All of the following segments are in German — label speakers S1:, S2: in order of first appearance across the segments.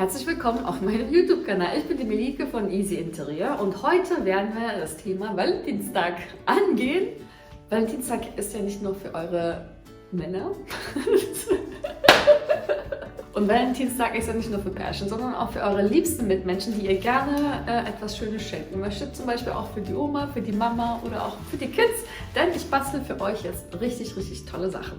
S1: Herzlich willkommen auf meinem YouTube-Kanal. Ich bin die Melike von Easyinterieur und heute werden wir das Thema Valentinstag angehen. Valentinstag ist ja nicht nur für eure Männer. Und Valentinstag ist ja nicht nur für Pärchen, sondern auch für eure liebsten Mitmenschen, die ihr gerne etwas Schönes schenken möchtet. Zum Beispiel auch für die Oma, für die Mama oder auch für die Kids. Denn ich bastel für euch jetzt richtig, richtig tolle Sachen.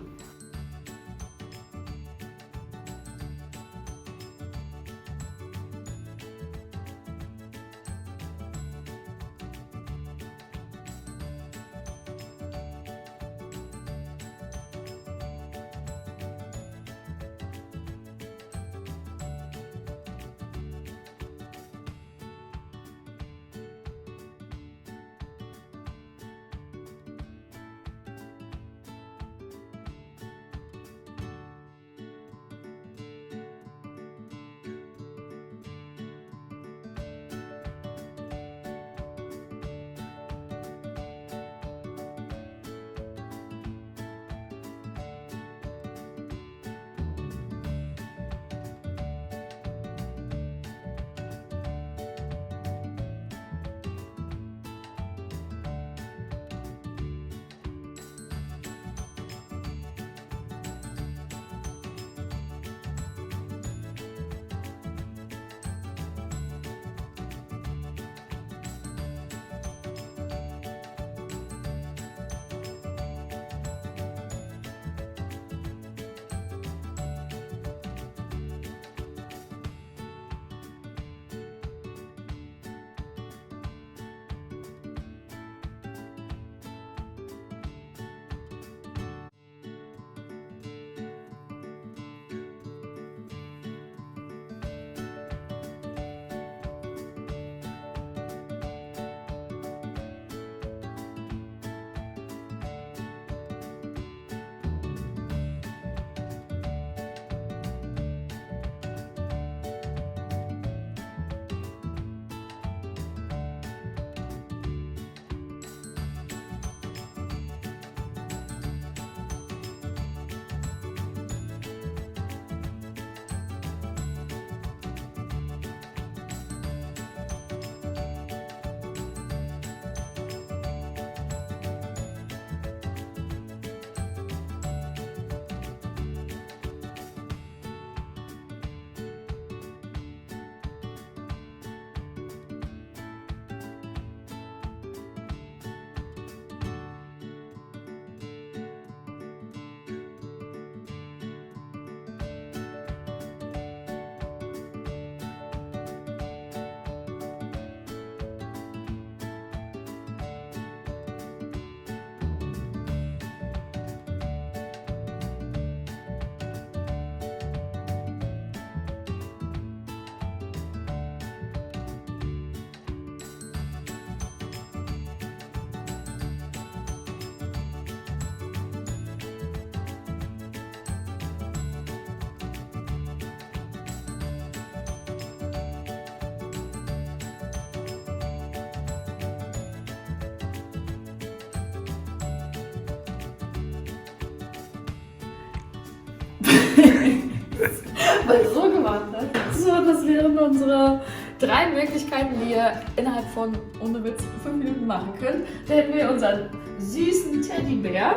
S1: Weil so gemacht hat. So, das wären unsere 3 Möglichkeiten, die ihr innerhalb von, ohne Witz, 5 Minuten machen könnt. Da hätten wir unseren süßen Teddybär,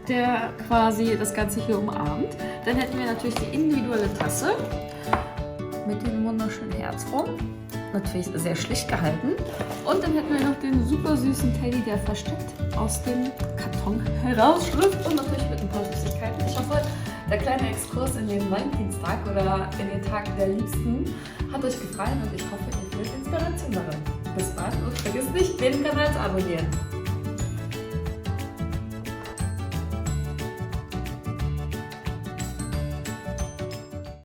S1: der quasi das Ganze hier umarmt. Dann hätten wir natürlich die individuelle Tasse mit dem wunderschönen Herz rum. Natürlich sehr schlicht gehalten. Und dann hätten wir noch den super süßen Teddy, der versteckt aus dem Karton herausschlüpft und natürlich mit ein paar Süßigkeiten. Ich hoffe, der kleine Exkurs in den Valentinstag oder in den Tag der Liebsten hat euch gefallen und ich hoffe, ihr findet Inspiration darin. Bis bald und vergesst nicht, den Kanal zu abonnieren.